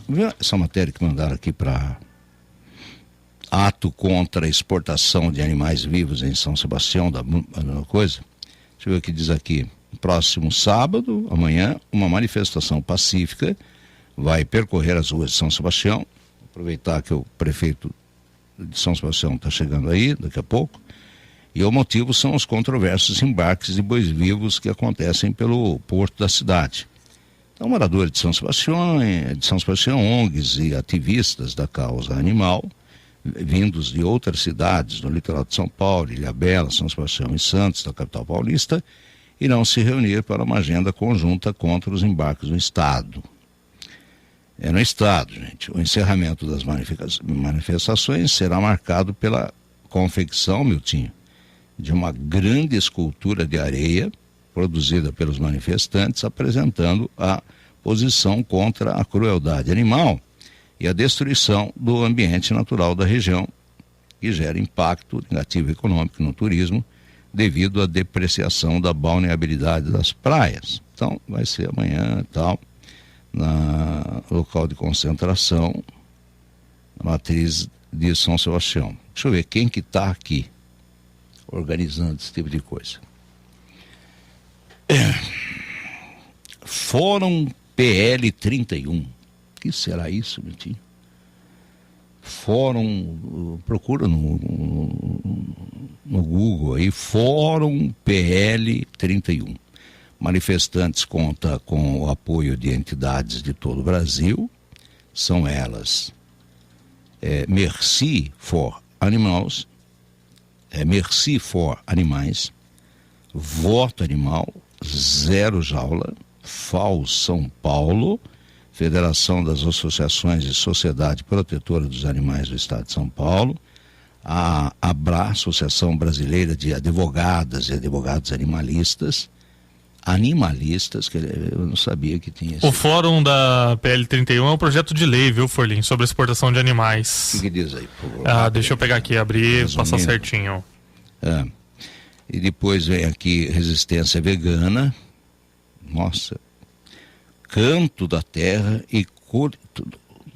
Viu essa matéria que mandaram aqui para ato contra a exportação de animais vivos em São Sebastião, da coisa? Deixa eu ver o que diz aqui. Próximo sábado, amanhã, uma manifestação pacífica vai percorrer as ruas de São Sebastião. Aproveitar que o prefeito de São Sebastião está chegando aí, daqui a pouco. E o motivo são os controversos embarques de bois vivos que acontecem pelo porto da cidade. Então, moradores de São Sebastião, ONGs e ativistas da causa animal, vindos de outras cidades no litoral de São Paulo, Ilhabela, São Sebastião e Santos, da capital paulista, irão se reunir para uma agenda conjunta contra os embarques no estado. É no estado, gente. O encerramento das manifestações será marcado pela confecção, Miltinho, de uma grande escultura de areia produzida pelos manifestantes, apresentando a posição contra a crueldade animal e a destruição do ambiente natural da região, que gera impacto negativo econômico no turismo devido à depreciação da balneabilidade das praias. Então, vai ser amanhã e tal, na local de concentração, na matriz de São Sebastião. Deixa eu ver quem que está aqui organizando esse tipo de coisa. Fórum PL 31. O que será isso, Miltinho? Fórum, procura no Google aí, Fórum PL 31. Manifestantes contam com o apoio de entidades de todo o Brasil. São elas Mercy for Animals, Mercy for Animais, Voto Animal, Zero Jaula, FAO São Paulo, Federação das Associações de Sociedade Protetora dos Animais do Estado de São Paulo, a ABRA, Associação Brasileira de Advogadas e Advogados Animalistas, que eu não sabia que tinha. O fórum da PL 31 é um projeto de lei, viu, Forlim, sobre a exportação de animais. O que diz aí, por favor? Deixa eu pegar aqui, abrir e passar certinho. E depois vem aqui Resistência Vegana, nossa, Canto da Terra e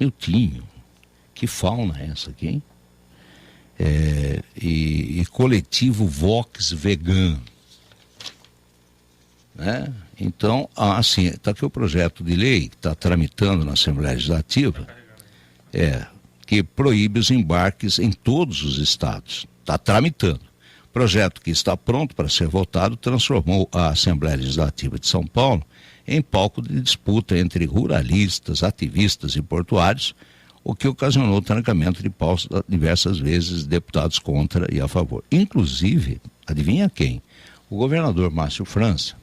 Miltinho, que fauna é essa aqui, hein? E Coletivo Vox Vegan, né? Então, assim, está aqui o projeto de lei que está tramitando na Assembleia Legislativa, que proíbe os embarques em todos os estados. Está tramitando. Projeto que está pronto para ser votado transformou a Assembleia Legislativa de São Paulo em palco de disputa entre ruralistas, ativistas e portuários, o que ocasionou o trancamento de paus diversas vezes de deputados contra e a favor. Inclusive, adivinha quem? O governador Márcio França,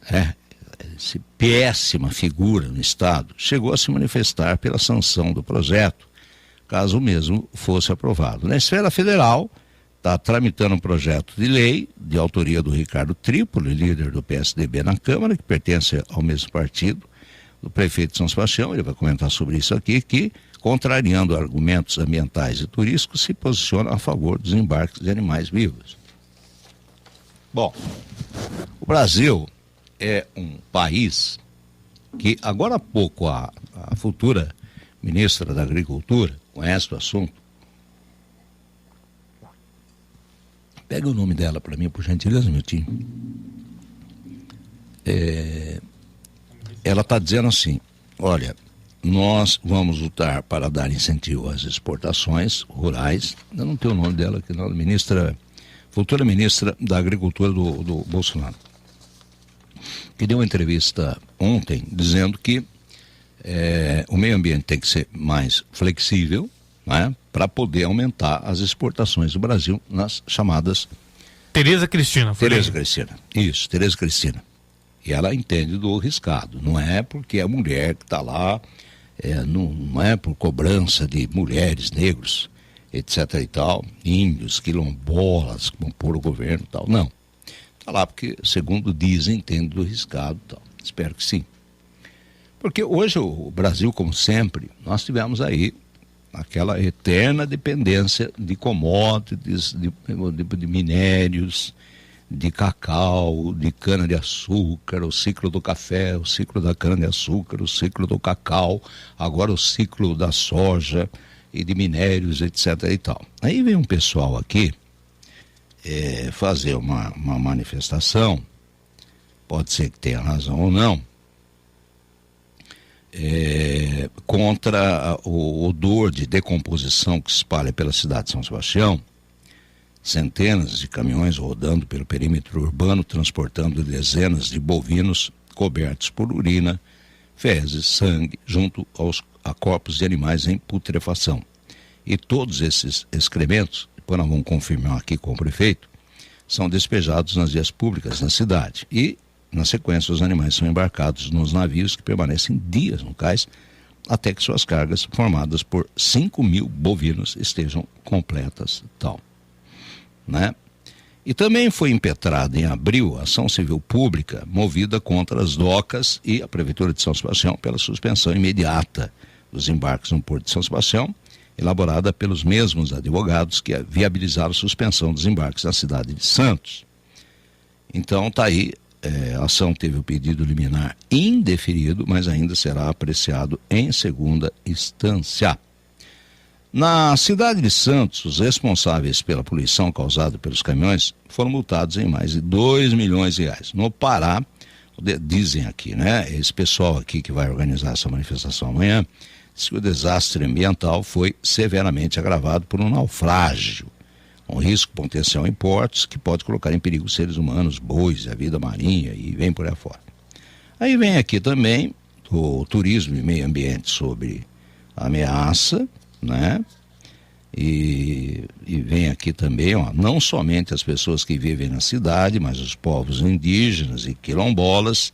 essa péssima figura no estado, chegou a se manifestar pela sanção do projeto, caso o mesmo fosse aprovado. Na esfera federal, está tramitando um projeto de lei de autoria do Ricardo Trípoli, líder do PSDB na Câmara, que pertence ao mesmo partido do prefeito de São Sebastião. Ele vai comentar sobre isso aqui, que, contrariando argumentos ambientais e turísticos, se posiciona a favor dos embarques de animais vivos. Bom, o Brasil é um país que, agora há pouco, a futura ministra da Agricultura conhece o assunto. Pega o nome dela para mim, por gentileza, Miltinho. Ela está dizendo assim: olha, nós vamos lutar para dar incentivo às exportações rurais. Eu não tenho o nome dela aqui, não, futura ministra da Agricultura do Bolsonaro, que deu uma entrevista ontem dizendo que o meio ambiente tem que ser mais flexível, né, para poder aumentar as exportações do Brasil nas chamadas... Tereza Cristina. Isso, Tereza Cristina. E ela entende do riscado, não é porque é mulher que está lá, não é por cobrança de mulheres, negros, etc e tal, índios, quilombolas, como por o governo e tal, não. Está lá porque, segundo dizem, entende do riscado e tal. Espero que sim. Porque hoje o Brasil, como sempre, nós tivemos aí aquela eterna dependência de commodities, de minérios, de cacau, de cana-de-açúcar, o ciclo do café, o ciclo da cana-de-açúcar, o ciclo do cacau, agora o ciclo da soja e de minérios, etc. e tal. Aí vem um pessoal aqui fazer uma manifestação, pode ser que tenha razão ou não, contra o odor de decomposição que se espalha pela cidade de São Sebastião. Centenas de caminhões rodando pelo perímetro urbano, transportando dezenas de bovinos cobertos por urina, fezes, sangue, junto a corpos de animais em putrefação. E todos esses excrementos, depois nós vamos confirmar aqui com o prefeito, são despejados nas vias públicas na cidade. E, na sequência, os animais são embarcados nos navios que permanecem dias no cais, até que suas cargas, formadas por 5.000 bovinos, estejam completas, tal. Né? E também foi impetrada em abril a ação civil pública movida contra as docas e a Prefeitura de São Sebastião pela suspensão imediata dos embarques no Porto de São Sebastião, elaborada pelos mesmos advogados que viabilizaram a suspensão dos embarques na cidade de Santos. Então está aí, a ação teve o pedido liminar indeferido, mas ainda será apreciado em segunda instância. Na cidade de Santos, os responsáveis pela poluição causada pelos caminhões foram multados em mais de 2 milhões de reais. No Pará, dizem aqui, né? Esse pessoal aqui que vai organizar essa manifestação amanhã, diz que o desastre ambiental foi severamente agravado por um naufrágio, um risco potencial em portos que pode colocar em perigo seres humanos, bois, a vida marinha e vem por aí afora. Aí vem aqui também o turismo e meio ambiente sobre a ameaça, né? E vem aqui também, não somente as pessoas que vivem na cidade, mas os povos indígenas e quilombolas,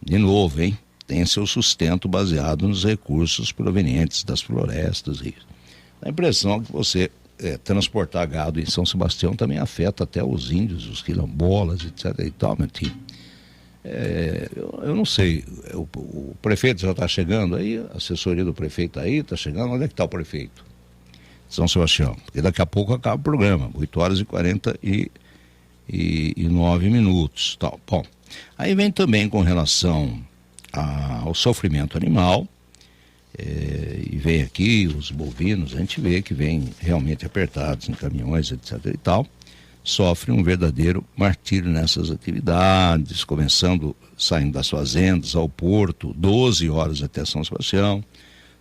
de novo, tem seu sustento baseado nos recursos provenientes das florestas, rios. A impressão que você transportar gado em São Sebastião também afeta até os índios, os quilombolas, etc. e tal, meu tio. Eu não sei, o prefeito já está chegando aí, a assessoria do prefeito aí está chegando. Onde é que está o prefeito? São Sebastião, porque daqui a pouco acaba o programa, 8h49 tal. Bom, aí vem também com relação ao sofrimento animal, e vem aqui os bovinos, a gente vê que vem realmente apertados em caminhões, etc. e tal, sofre um verdadeiro martírio nessas atividades, saindo das fazendas ao porto, 12 horas até São Sebastião,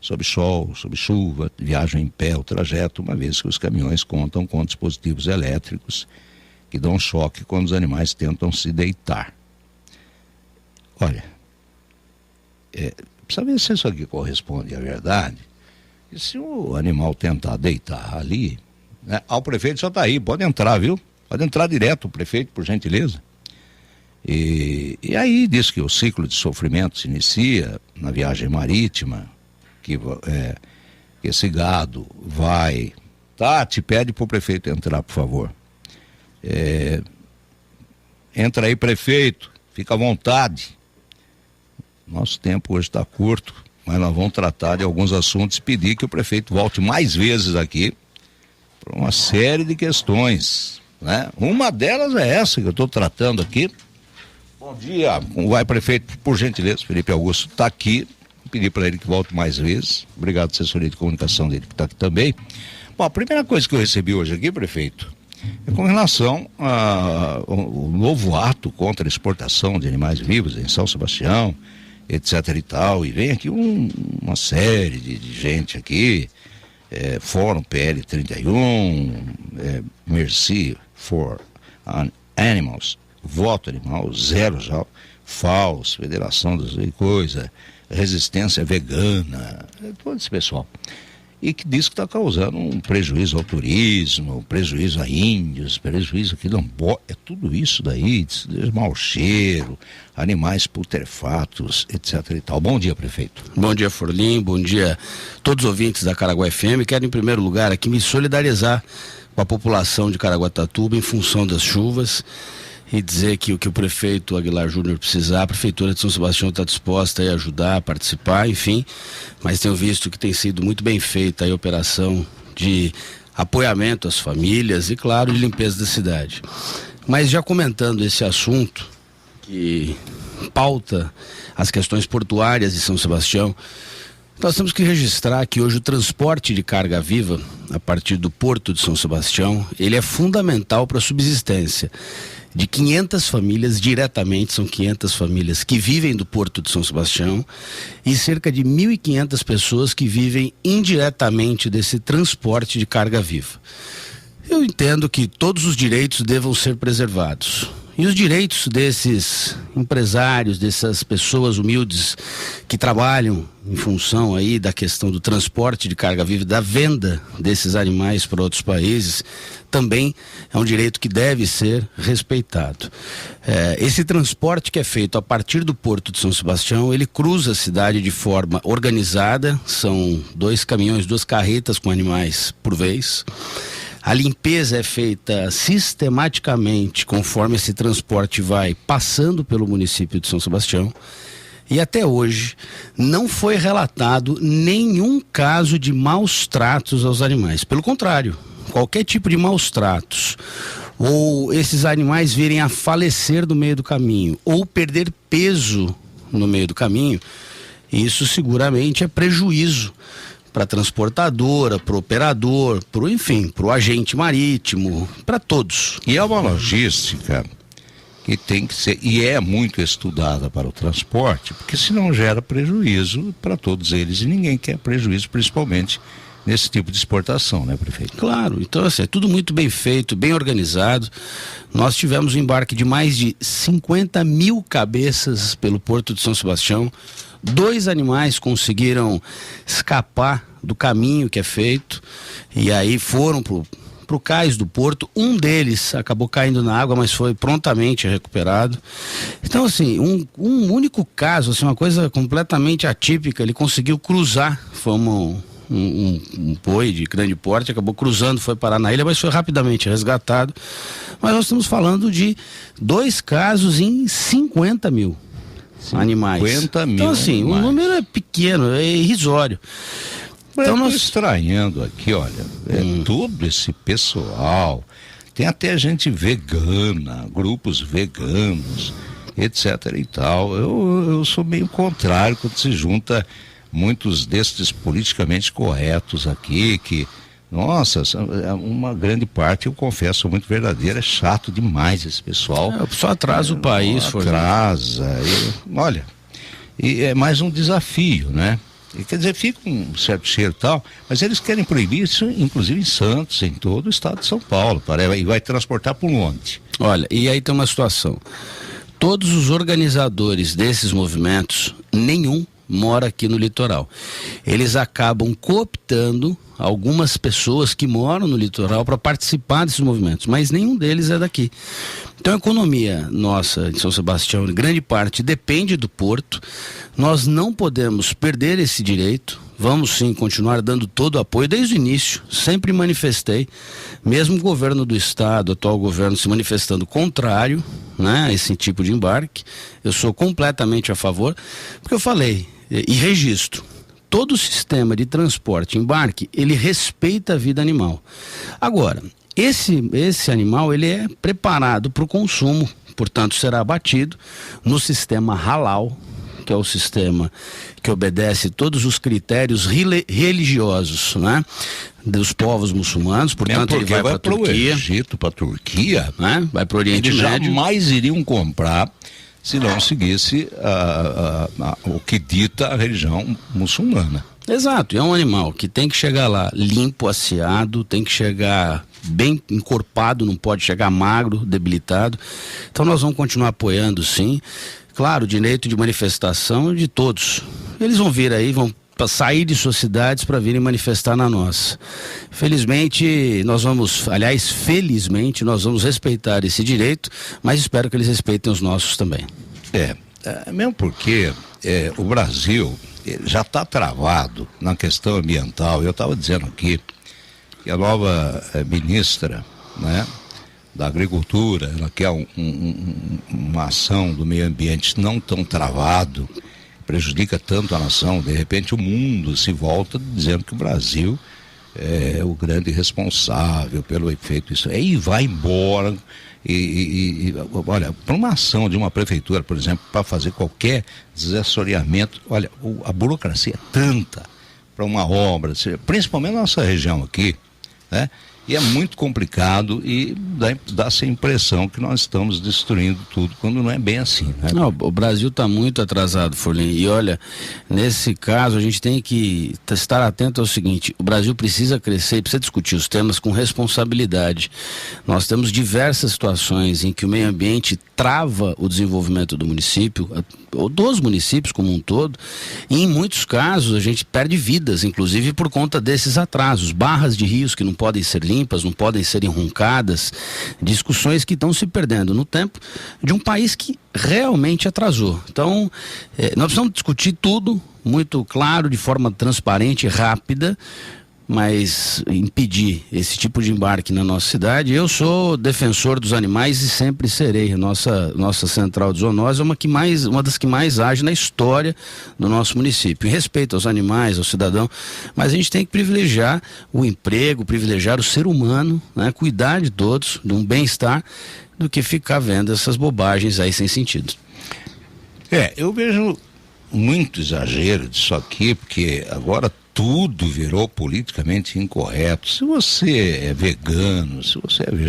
sob sol, sob chuva, viajam em pé o trajeto, uma vez que os caminhões contam com dispositivos elétricos que dão choque quando os animais tentam se deitar. Olha, precisa ver se isso aqui corresponde à verdade. E se o animal tentar deitar ali, né, o prefeito já está aí, pode entrar, viu? Pode entrar direto o prefeito, por gentileza. E aí diz que o ciclo de sofrimento se inicia na viagem marítima, que esse gado vai... Tati, pede para o prefeito entrar, por favor. Entra aí, prefeito, fica à vontade. Nosso tempo hoje está curto, mas nós vamos tratar de alguns assuntos e pedir que o prefeito volte mais vezes aqui para uma série de questões, né? Uma delas é essa que eu estou tratando aqui. Bom dia, vai, prefeito, por gentileza, Felipe Augusto está aqui, pedir para ele que volte mais vezes. Obrigado, assessoria de comunicação dele que está aqui também. Bom, a primeira coisa que eu recebi hoje aqui, prefeito, é com relação ao novo ato contra a exportação de animais vivos em São Sebastião, etc e tal, e vem aqui uma série de gente aqui, Fórum PL 31, Mercy for Animals, Voto Animal, Zero já, FAUS, Federação das Coisas, Resistência Vegana, todo esse pessoal. E que diz que está causando um prejuízo ao turismo, prejuízo a índios, prejuízo a quilombola, tudo isso daí, mau cheiro, animais putrefatos, etc e tal. Bom dia, prefeito. Bom dia, Forlim, bom dia a todos os ouvintes da Caraguá FM. Quero, em primeiro lugar, aqui me solidarizar com a população de Caraguatatuba em função das chuvas e dizer que o que o prefeito Aguilar Júnior precisar, a Prefeitura de São Sebastião está disposta a ajudar, a participar, enfim, mas tenho visto que tem sido muito bem feita a operação de apoiamento às famílias e, claro, de limpeza da cidade. Mas já comentando esse assunto que pauta as questões portuárias de São Sebastião, nós temos que registrar que hoje o transporte de carga viva a partir do Porto de São Sebastião, ele é fundamental para a subsistência de 500 famílias diretamente, são 500 famílias que vivem do Porto de São Sebastião, e cerca de 1.500 pessoas que vivem indiretamente desse transporte de carga viva. Eu entendo que todos os direitos devam ser preservados. E os direitos desses empresários, dessas pessoas humildes que trabalham em função aí da questão do transporte de carga viva, da venda desses animais para outros países, também é um direito que deve ser respeitado. Esse transporte que é feito a partir do Porto de São Sebastião, ele cruza a cidade de forma organizada, são 2 caminhões, 2 carretas com animais por vez. A limpeza é feita sistematicamente conforme esse transporte vai passando pelo município de São Sebastião. E até hoje não foi relatado nenhum caso de maus tratos aos animais. Pelo contrário, qualquer tipo de maus tratos, ou esses animais virem a falecer no meio do caminho, ou perder peso no meio do caminho, isso seguramente é prejuízo para a transportadora, para o operador, para o agente marítimo, para todos. E é uma logística que tem que ser, e é muito estudada para o transporte, porque senão gera prejuízo para todos eles, e ninguém quer prejuízo, principalmente nesse tipo de exportação, né, prefeito? Claro, então assim, é tudo muito bem feito, bem organizado. Nós tivemos um embarque de mais de 50 mil cabeças pelo Porto de São Sebastião. 2 animais conseguiram escapar do caminho que é feito e aí foram pro cais do porto. Um deles acabou caindo na água, mas foi prontamente recuperado. Então assim, um único caso, assim, uma coisa completamente atípica, ele conseguiu cruzar, foi um boi de grande porte, acabou cruzando, foi parar na ilha, mas foi rapidamente resgatado. Mas nós estamos falando de 2 casos em 50 mil animais. 50 mil então assim, animais. O número é pequeno, é irrisório. Então nós estranhando aqui, olha, todo esse pessoal, tem até gente vegana, grupos veganos, etc e tal. Eu sou meio contrário quando se junta muitos destes politicamente corretos aqui, que, nossa, uma grande parte, eu confesso, muito verdadeira, é chato demais esse pessoal. Só atrasa o país. Atrasa. Olha, e é mais um desafio, né? E, quer dizer, fica um certo cheiro e tal, mas eles querem proibir isso, inclusive em Santos, em todo o estado de São Paulo, e vai transportar por onde? Olha, e aí tem uma situação. Todos os organizadores desses movimentos, nenhum mora aqui no litoral. Eles acabam cooptando algumas pessoas que moram no litoral para participar desses movimentos, mas nenhum deles é daqui. Então a economia nossa de São Sebastião, em grande parte, depende do porto. Nós não podemos perder esse direito. Vamos sim continuar dando todo o apoio desde o início, sempre manifestei, mesmo o governo do estado, o atual governo, se manifestando contrário, né, a esse tipo de embarque. Eu sou completamente a favor, porque eu falei e registro, todo o sistema de transporte embarque, ele respeita a vida animal. Agora, esse animal, ele é preparado para o consumo, portanto será abatido no sistema halal, que é o sistema que obedece todos os critérios religiosos, né, dos povos muçulmanos. Portanto, ele vai para a Turquia, Egito, para a Turquia, né, vai para o Oriente Médio. Eles jamais iriam comprar se não seguisse o que dita a religião muçulmana. Exato, é um animal que tem que chegar lá limpo, asseado, tem que chegar bem encorpado, não pode chegar magro, debilitado. Então nós vamos continuar apoiando, sim. Claro, o direito de manifestação de todos. Eles vão vir aí, vão sair de suas cidades para virem manifestar na nossa. Felizmente, felizmente, nós vamos respeitar esse direito, mas espero que eles respeitem os nossos também. Mesmo porque o Brasil já está travado na questão ambiental. Eu estava dizendo aqui que a nova ministra, né, da Agricultura, ela quer uma ação do meio ambiente não tão travado, prejudica tanto a nação. De repente o mundo se volta dizendo que o Brasil é o grande responsável pelo efeito disso. Aí vai embora olha, para uma ação de uma prefeitura, por exemplo, para fazer qualquer desassoreamento, olha, a burocracia é tanta para uma obra, principalmente na nossa região aqui, né? E é muito complicado e dá-se a impressão que nós estamos destruindo tudo, quando não é bem assim, né? Não, o Brasil está muito atrasado, Forlim. E olha, nesse caso a gente tem que estar atento ao seguinte: o Brasil precisa crescer e precisa discutir os temas com responsabilidade. Nós temos diversas situações em que o meio ambiente trava o desenvolvimento do município, ou dos municípios como um todo, e em muitos casos a gente perde vidas, inclusive por conta desses atrasos. Barras de rios que não podem ser limpas, não podem ser enroncadas, discussões que estão se perdendo no tempo de um país que realmente atrasou. Então, nós precisamos discutir tudo muito claro, de forma transparente e rápida, mas impedir esse tipo de embarque na nossa cidade. Eu sou defensor dos animais e sempre serei. Nossa central de zoonose é uma das que mais age na história do nosso município, em respeito aos animais, ao cidadão, mas a gente tem que privilegiar o emprego, privilegiar o ser humano, né? Cuidar de todos, de um bem-estar, do que ficar vendo essas bobagens aí sem sentido. Eu vejo muito exagero disso aqui, porque agora tudo virou politicamente incorreto. Se você é vegano,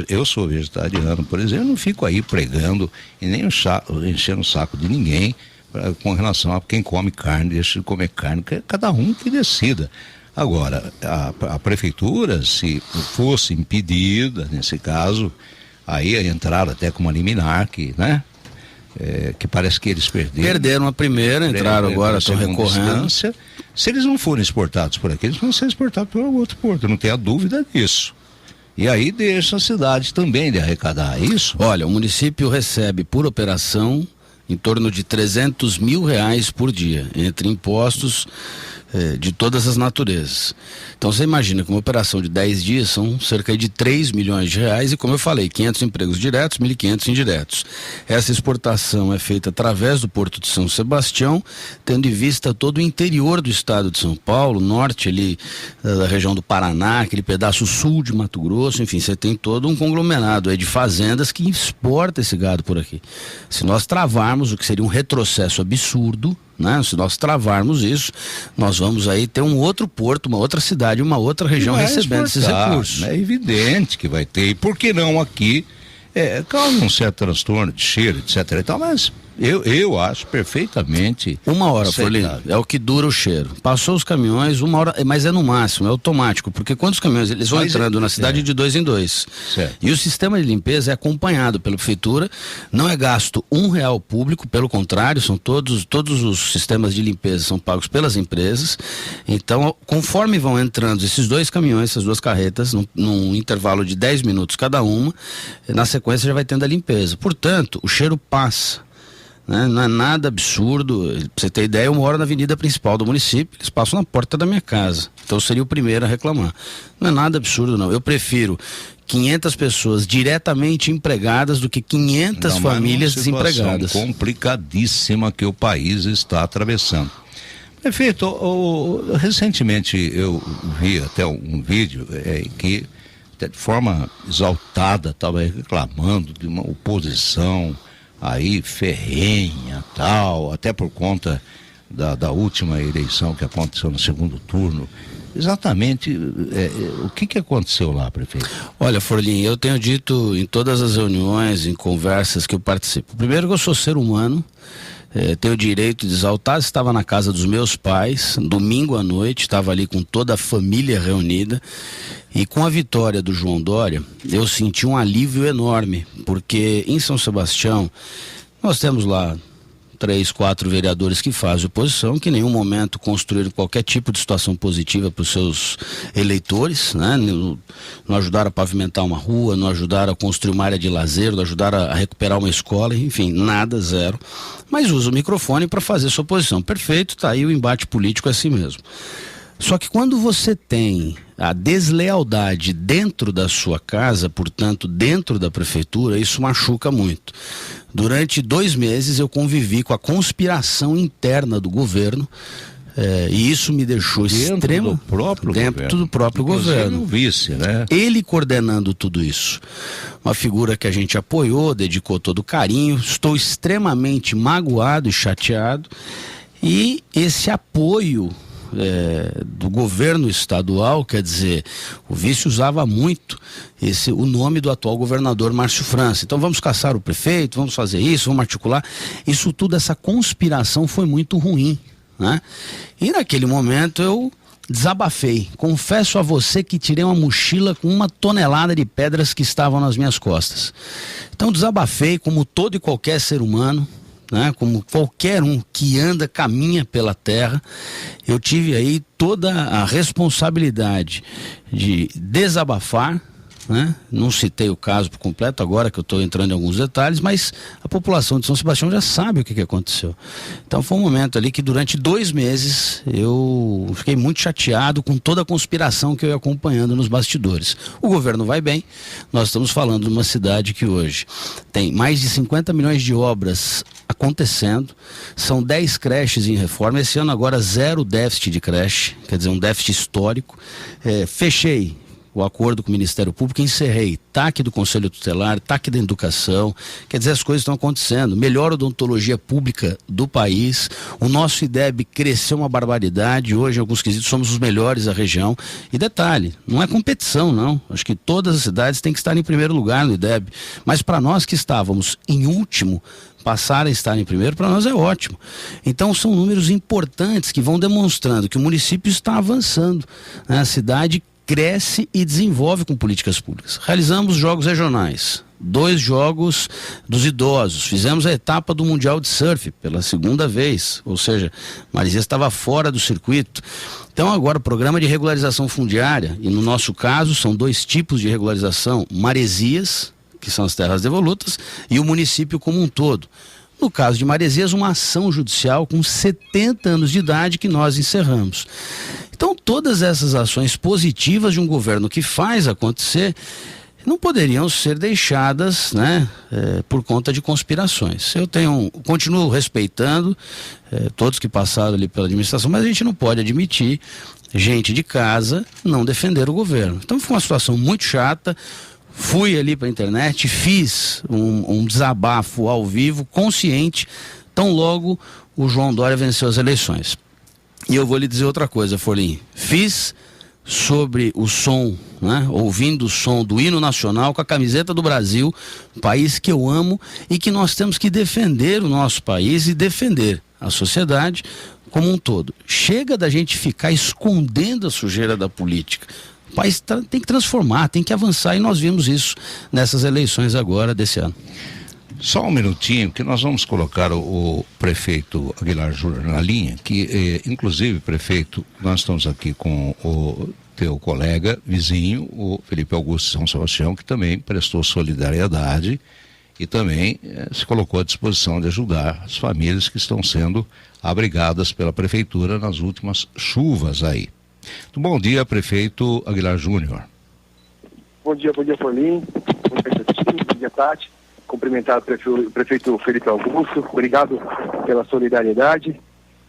eu sou vegetariano, por exemplo, eu não fico aí pregando e nem enchendo o saco de ninguém com relação a quem come carne, deixa de comer carne, cada um que decida. Agora, a prefeitura, se fosse impedida, nesse caso, aí entraram até com uma liminar que, né? Que parece que eles perderam a primeira, entraram agora, estão recorrendo. Se eles não forem exportados por aqui, eles vão ser exportados por outro porto, não tenha dúvida disso. E aí deixa a cidade também de arrecadar isso. Olha, o município recebe por operação em torno de R$300 mil por dia, entre impostos de todas as naturezas. Então você imagina que uma operação de 10 dias são cerca de R$3 milhões e, como eu falei, 500 empregos diretos, 1.500 indiretos. Essa exportação é feita através do Porto de São Sebastião, tendo em vista todo o interior do estado de São Paulo, norte ali da região do Paraná, aquele pedaço sul de Mato Grosso, enfim, você tem todo um conglomerado aí de fazendas que exporta esse gado por aqui. Se nós travarmos, o que seria um retrocesso absurdo, né? Se nós travarmos isso, nós vamos aí ter um outro porto, uma outra cidade, uma outra região recebendo esses recursos. É evidente que vai ter. E por que não aqui? Causa um certo transtorno de cheiro, etc. e tal, mas eu acho perfeitamente. 1 hora, Forlim, é o que dura o cheiro. Passou os caminhões, 1 hora, mas é no máximo, é automático, porque quando os caminhões eles vão entrando na cidade de 2 em 2. E o sistema de limpeza é acompanhado pela prefeitura, não é gasto R$1 público, pelo contrário, são todos os sistemas de limpeza são pagos pelas empresas. Então, conforme vão entrando esses 2 caminhões, essas 2 carretas, num intervalo de 10 minutos cada uma, na sequência já vai tendo a limpeza. Portanto, o cheiro passa. Não é nada absurdo. Pra você ter ideia, eu moro na avenida principal do município, eles passam na porta da minha casa, então eu seria o primeiro a reclamar. Não é nada absurdo, não. Eu prefiro 500 pessoas diretamente empregadas do que 500 famílias desempregadas. Complicadíssima que o país está atravessando. Prefeito, recentemente eu vi até um vídeo que de forma exaltada estava reclamando de uma oposição aí ferrenha, tal, até por conta da última eleição que aconteceu no segundo turno. Exatamente, o que aconteceu lá, prefeito? Olha, Forlim, eu tenho dito em todas as reuniões, em conversas que eu participo, primeiro que eu sou ser humano, tenho o direito de exaltar. Estava na casa dos meus pais, domingo à noite, estava ali com toda a família reunida, e com a vitória do João Dória, eu senti um alívio enorme, porque em São Sebastião, nós temos lá 3, 4 vereadores que fazem oposição, que em nenhum momento construíram qualquer tipo de situação positiva para os seus eleitores, né? Não ajudaram a pavimentar uma rua, não ajudaram a construir uma área de lazer, não ajudaram a recuperar uma escola, enfim, nada, zero. Mas usa o microfone para fazer sua oposição. Perfeito, está aí o embate político assim mesmo. Só que quando você tem a deslealdade dentro da sua casa, portanto dentro da prefeitura, isso machuca muito. Durante 2 meses eu convivi com a conspiração interna do governo E isso me deixou extremo do próprio dentro do próprio governo. O vice, né? Ele coordenando tudo isso. Uma figura que a gente apoiou, dedicou todo o carinho. Estou extremamente magoado e chateado. E esse apoio do governo estadual, quer dizer, o vice usava muito o nome do atual governador Márcio França. Então vamos caçar o prefeito, vamos fazer isso, vamos articular. Isso tudo, essa conspiração foi muito ruim, né? E naquele momento eu desabafei. Confesso a você que tirei uma mochila com 1 tonelada de pedras que estavam nas minhas costas. Então desabafei como todo e qualquer ser humano, né? Como qualquer um que anda, caminha pela terra. Eu tive aí toda a responsabilidade de desabafar, né? Não citei o caso por completo agora que eu estou entrando em alguns detalhes, mas a população de São Sebastião já sabe o que aconteceu. Então foi um momento ali que durante 2 meses eu fiquei muito chateado com toda a conspiração que eu ia acompanhando nos bastidores. O governo vai bem, nós estamos falando de uma cidade que hoje tem mais de 50 milhões de obras acontecendo, são 10 creches em reforma, esse ano agora 0 déficit de creche, quer dizer, um déficit histórico. Fechei o acordo com o Ministério Público, encerrei TAC do Conselho Tutelar, TAC da Educação, quer dizer, as coisas estão acontecendo, melhor odontologia pública do país, o nosso IDEB cresceu uma barbaridade, hoje em alguns quesitos somos os melhores da região, e detalhe, não é competição não, acho que todas as cidades têm que estar em primeiro lugar no IDEB, mas para nós que estávamos em último, passar a estar em primeiro, para nós é ótimo. Então são números importantes que vão demonstrando que o município está avançando, né? A cidade cresce e desenvolve com políticas públicas. Realizamos jogos regionais, 2 jogos dos idosos, fizemos a etapa do Mundial de Surf pela 2ª vez, ou seja, Maresias estava fora do circuito. Então agora o programa de regularização fundiária, e no nosso caso são 2 tipos de regularização, Maresias, que são as terras devolutas, e o município como um todo. No caso de Maresias, uma ação judicial com 70 anos de idade que nós encerramos. Então todas essas ações positivas de um governo que faz acontecer não poderiam ser deixadas, né, por conta de conspirações. Continuo respeitando todos que passaram ali pela administração, mas a gente não pode admitir gente de casa não defender o governo. Então foi uma situação muito chata. Fui ali para a internet, fiz um desabafo ao vivo, consciente, tão logo o João Dória venceu as eleições. E eu vou lhe dizer outra coisa, Forlim. Fiz sobre o som, né, ouvindo o som do hino nacional com a camiseta do Brasil, país que eu amo e que nós temos que defender o nosso país e defender a sociedade como um todo. Chega da gente ficar escondendo a sujeira da política. O país tem que transformar, tem que avançar, e nós vimos isso nessas eleições agora desse ano. Só um minutinho, que nós vamos colocar o prefeito Aguilar Júnior na linha, que inclusive, prefeito, nós estamos aqui com o teu colega, vizinho, o Felipe Augusto São Sebastião, que também prestou solidariedade e também se colocou à disposição de ajudar as famílias que estão sendo abrigadas pela prefeitura nas últimas chuvas aí. Então, bom dia, prefeito Aguilar Júnior. Bom dia, Forlim. Bom dia, Tati. Cumprimentar o prefeito Felipe Augusto. Obrigado pela solidariedade.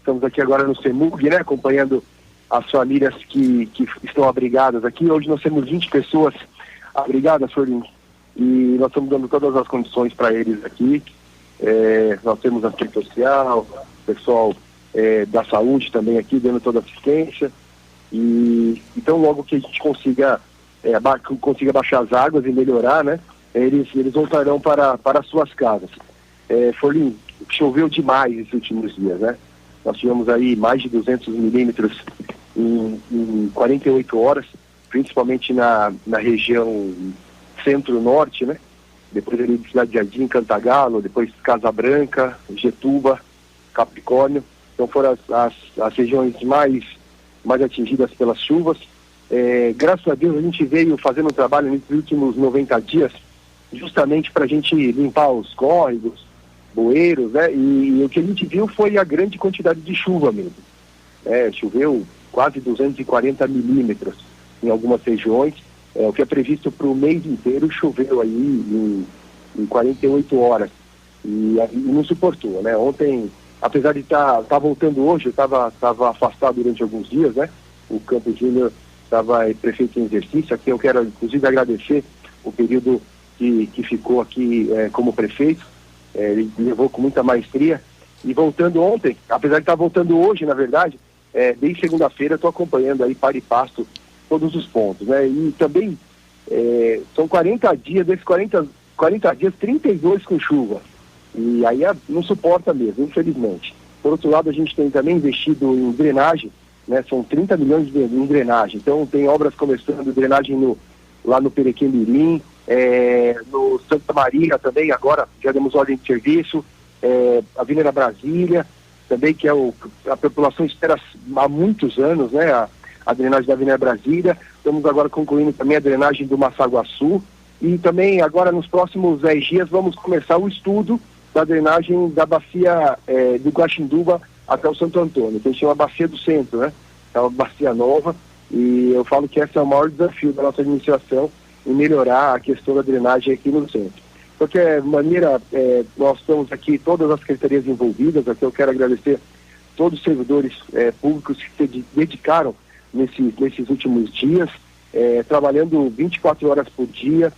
Estamos aqui agora no CEMUG, né, acompanhando as famílias que estão abrigadas aqui. Hoje nós temos 20 pessoas abrigadas, Forlim, e nós estamos dando todas as condições para eles aqui. Nós temos assistente social, pessoal da saúde também aqui, dando toda a assistência. E então logo que a gente consiga baixar as águas e melhorar, né, eles voltarão para suas casas. Forlim, choveu demais esses últimos dias, né? Nós tivemos aí mais de 200 milímetros em 48 horas, principalmente na região centro-norte, né? Depois ali de Cidade Jardim, Cantagalo, depois Casa Branca, Getuba, Capricórnio. Então foram as regiões mais atingidas pelas chuvas. Graças a Deus a gente veio fazendo um trabalho nesses últimos 90 dias justamente para a gente limpar os córregos, bueiros, né? E o que a gente viu foi a grande quantidade de chuva mesmo. Choveu quase 240 milímetros em algumas regiões. O que é previsto para o mês inteiro choveu aí em 48 horas. E não suportou, né? Ontem apesar de estar voltando hoje, eu estava afastado durante alguns dias, né? O Campos Júnior estava prefeito em exercício, aqui eu quero inclusive agradecer o período que ficou aqui como prefeito, ele levou com muita maestria, e voltando ontem, apesar de estar voltando hoje, na verdade, desde segunda-feira estou acompanhando aí para e pasto todos os pontos, né? E também são 40 dias, desses 40 dias, 32 com chuva, e aí não suporta mesmo, infelizmente. Por outro lado, a gente tem também investido em drenagem, né? São 30 milhões em drenagem, então tem obras começando, drenagem lá no Perequim-Mirim, no Santa Maria também, agora já demos ordem de serviço, Avenida Brasília, também que a população espera há muitos anos, né, a drenagem da Avenida Brasília. Estamos agora concluindo também a drenagem do Massaguaçu, e também agora nos próximos 10 dias vamos começar o estudo da drenagem da bacia do Guaxinduba até o Santo Antônio, que a gente chama Bacia do Centro, né? É uma bacia nova, e eu falo que esse é o maior desafio da nossa administração, em melhorar a questão da drenagem aqui no centro. De qualquer maneira, nós estamos aqui, todas as secretarias envolvidas, aqui eu quero agradecer todos os servidores públicos que se dedicaram nesses últimos dias, trabalhando 24 horas por dia.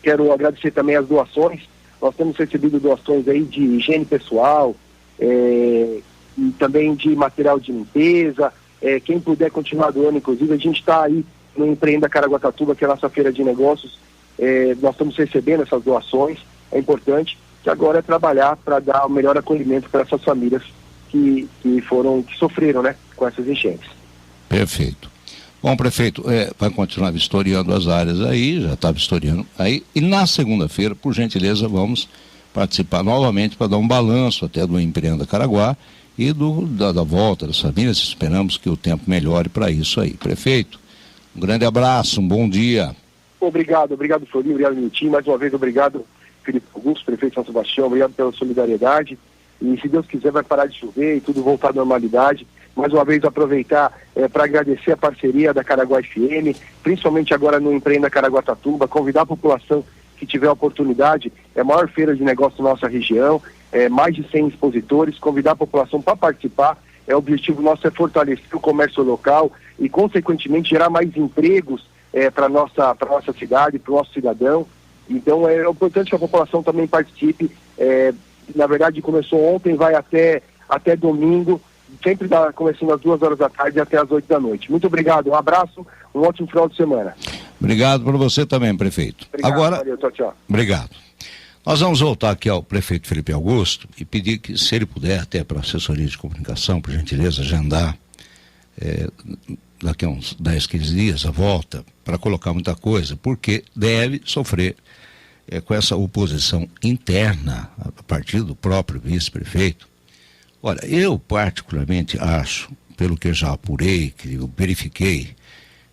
Quero agradecer também as doações. Nós temos recebido doações aí de higiene pessoal, e também de material de limpeza. Quem puder continuar doando, inclusive, a gente está aí no Empreenda Caraguatatuba, que é a nossa feira de negócios. Nós estamos recebendo essas doações. É importante que agora é trabalhar para dar o melhor acolhimento para essas famílias que sofreram, né, com essas enchentes. Perfeito. Bom, prefeito, vai continuar vistoriando as áreas aí, já está vistoriando aí, e na segunda-feira, por gentileza, vamos participar novamente para dar um balanço até do Empreenda Caraguá e da volta das famílias. Esperamos que o tempo melhore para isso aí. Prefeito, um grande abraço, um bom dia. Obrigado, Florinho, obrigado, Minutinho. Mais uma vez, obrigado, Felipe Augusto, prefeito de São Sebastião, obrigado pela solidariedade. E se Deus quiser, vai parar de chover e tudo voltar à normalidade. Mais uma vez, aproveitar para agradecer a parceria da Caraguá FM, principalmente agora no Empreenda Caraguatatuba, convidar a população que tiver a oportunidade, é a maior feira de negócio da nossa região, mais de 100 expositores, convidar a população para participar. O objetivo nosso é fortalecer o comércio local e, consequentemente, gerar mais empregos para a nossa cidade, para o nosso cidadão. Então é importante que a população também participe. Na verdade, começou ontem, vai até domingo, sempre começando às 2 horas da tarde até às 8 da noite. Muito obrigado, um abraço, um ótimo final de semana. Obrigado para você também, prefeito. Obrigado, agora, valeu, tchau. Obrigado. Nós vamos voltar aqui ao prefeito Felipe Augusto e pedir que, se ele puder, até para a assessoria de comunicação, por gentileza, agendar daqui a uns 10, 15 dias a volta, para colocar muita coisa, porque deve sofrer com essa oposição interna a partir do próprio vice-prefeito. Olha, eu particularmente acho, pelo que eu já apurei, que eu verifiquei,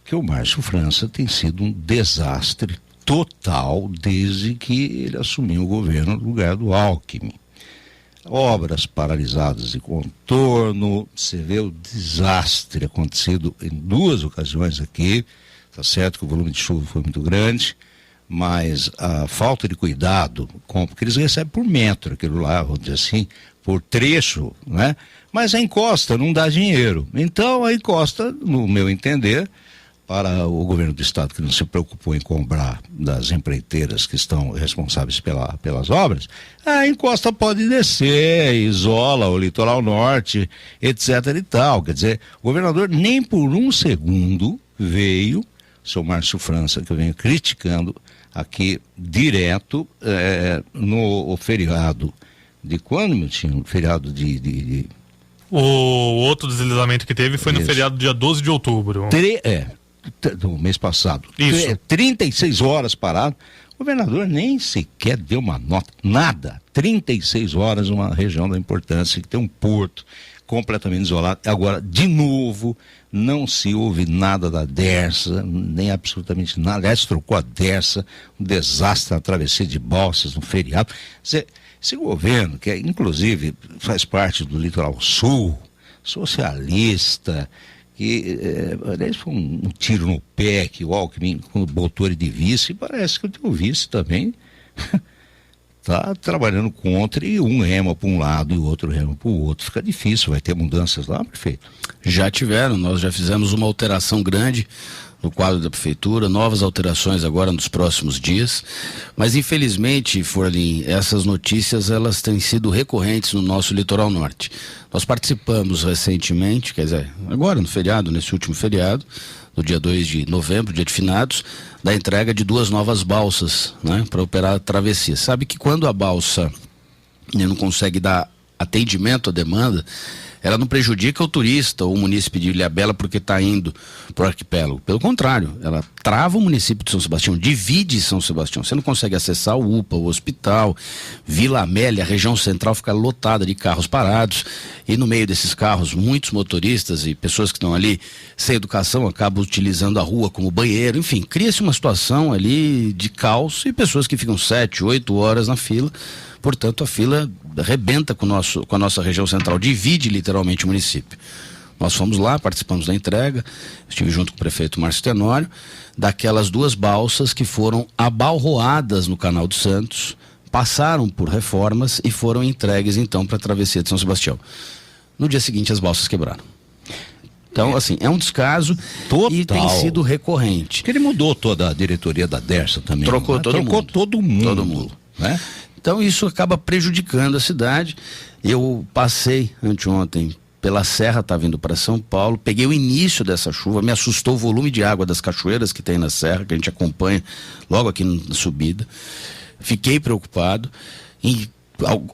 que o Márcio França tem sido um desastre total desde que ele assumiu o governo no lugar do Alckmin. Obras paralisadas de contorno, você vê o desastre acontecido em 2 ocasiões aqui. Tá certo que o volume de chuva foi muito grande, mas a falta de cuidado, porque eles recebem por metro aquilo lá, vamos dizer assim, por trecho, né? Mas a encosta não dá dinheiro. Então a encosta, no meu entender, para o governo do estado, que não se preocupou em cobrar das empreiteiras que estão responsáveis pelas obras, a encosta pode descer, isola o litoral norte, etc. e tal. Quer dizer, o governador nem por um segundo veio, o seu Márcio França, que eu venho criticando aqui direto, no feriado de quando, meu tio? Feriado de... O outro deslizamento que teve foi no feriado dia 12 de outubro. Do mês passado. Isso. 36 horas parado. O governador nem sequer deu uma nota, nada. 36 horas, uma região da importância, que tem um porto completamente isolado. Agora, de novo, não se ouve nada da Dersa, nem absolutamente nada. Aliás, trocou a Dersa, um desastre na travessia de balsas, no feriado. Esse governo, que inclusive faz parte do Litoral Sul, socialista, que, aliás, foi um tiro no pé que o Alckmin, quando botou ele de vice, parece que o teu vice também está trabalhando contra e um rema para um lado e o outro rema para o outro. Fica difícil, vai ter mudanças lá, prefeito? Já tiveram, nós já fizemos uma alteração grande no quadro da prefeitura, novas alterações agora nos próximos dias, mas infelizmente, Forlim, essas notícias elas têm sido recorrentes no nosso litoral norte. Nós participamos recentemente, quer dizer, agora no feriado, nesse último feriado, no dia 2 de novembro, dia de finados, da entrega de 2 novas balsas, né, para operar a travessia. Sabe que quando a balsa não consegue dar atendimento à demanda, ela não prejudica o turista ou o munícipe de Ilhabela porque está indo para o arquipélago. Pelo contrário, ela trava o município de São Sebastião, divide São Sebastião. Você não consegue acessar o UPA, o hospital, Vila Amélia, a região central fica lotada de carros parados e no meio desses carros muitos motoristas e pessoas que estão ali sem educação acabam utilizando a rua como banheiro. Enfim, cria-se uma situação ali de caos e pessoas que ficam 7, 8 horas na fila. Portanto, a fila arrebenta com a nossa região central, divide literalmente o município. Nós fomos lá, participamos da entrega, estive junto com o prefeito Márcio Tenório, daquelas 2 balsas que foram abalroadas no Canal dos Santos, passaram por reformas e foram entregues então para a travessia de São Sebastião. No dia seguinte as balsas quebraram. Então, assim, é um descaso total. E tem sido recorrente. Porque ele mudou toda a diretoria da Dersa também. Trocou todo mundo. Né? Então isso acaba prejudicando a cidade. Eu passei anteontem pela Serra, estava indo para São Paulo, peguei o início dessa chuva, me assustou o volume de água das cachoeiras que tem na Serra, que a gente acompanha logo aqui na subida. Fiquei preocupado. E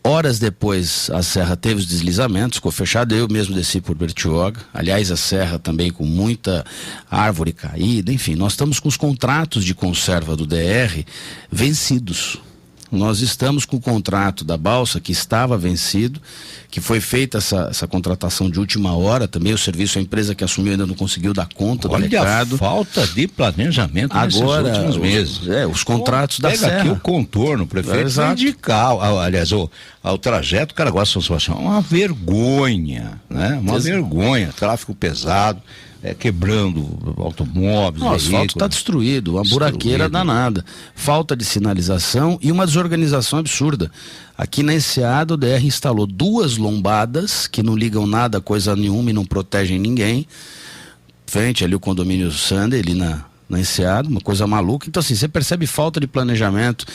horas depois a Serra teve os deslizamentos, ficou fechada, eu mesmo desci por Bertioga. Aliás, a Serra também com muita árvore caída, enfim, nós estamos com os contratos de conserva do DR vencidos. Nós estamos com o contrato da balsa que estava vencido, que foi feita essa contratação de última hora também, o serviço, a empresa que assumiu ainda não conseguiu dar conta do recado. Olha a falta de planejamento agora, nesses últimos meses. Os contratos da Serra. Pega aqui o contorno, prefeito, vai indicar, aliás, o trajeto Caraguá-São Sebastião é uma vergonha, né? Uma vergonha, tráfego pesado. Quebrando automóveis. O asfalto está destruído, uma buraqueira danada, falta de sinalização e uma desorganização absurda. Aqui na Enseada o DR instalou 2 lombadas que não ligam nada a coisa nenhuma e não protegem ninguém. Frente ali o condomínio Sander, ali na Enseada, uma coisa maluca. Então assim, você percebe falta de planejamento.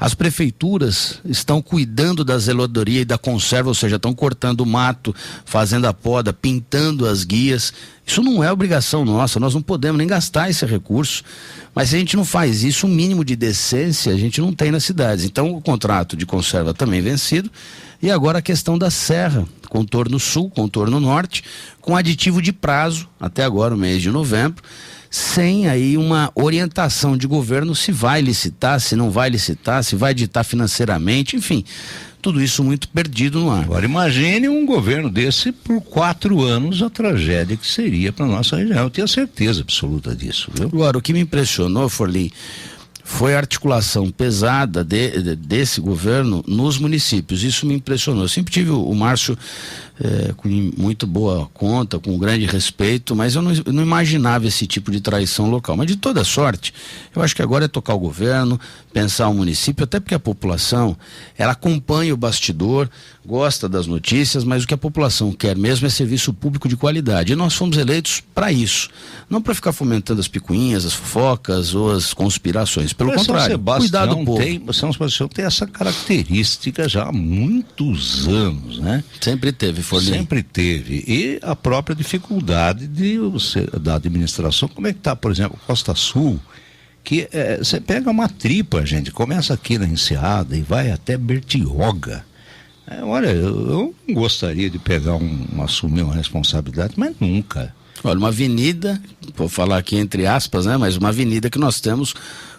As prefeituras estão cuidando da zeladoria e da conserva, ou seja, estão cortando o mato, fazendo a poda, pintando as guias. Isso não é obrigação nossa, nós não podemos nem gastar esse recurso. Mas se a gente não faz isso, um mínimo de decência a gente não tem nas cidades. Então o contrato de conserva também vencido. E agora a questão da Serra, contorno sul, contorno norte, com aditivo de prazo, até agora o mês de novembro, sem aí uma orientação de governo se vai licitar, se não vai licitar, se vai editar financeiramente, enfim, tudo isso muito perdido no ar. Agora imagine um governo desse por 4 anos, a tragédia que seria para nossa região. Eu tenho certeza absoluta disso, viu? Agora, o que me impressionou, Forlim, foi a articulação pesada desse governo nos municípios. Isso me impressionou. Eu sempre tive o Márcio com muito boa conta, com grande respeito, mas eu não imaginava esse tipo de traição local. Mas de toda sorte, eu acho que agora é tocar o governo, pensar o município, até porque a população, ela acompanha o bastidor, gosta das notícias, mas o que a população quer mesmo é serviço público de qualidade. E nós fomos eleitos para isso, não para ficar fomentando as picuinhas, as fofocas ou as conspirações. Pelo contrário, cuidar do povo. São Sebastião tem essa característica já há muitos anos, né? Sempre teve, Forlim. Sempre teve. E a própria dificuldade da administração. Como é que está, por exemplo, Costa Sul, que você pega uma tripa, gente, começa aqui na Enseada e vai até Bertioga. Olha, eu não gostaria de assumir uma responsabilidade, mas nunca. Olha, uma avenida, vou falar aqui entre aspas, né? Mas uma avenida que nós temos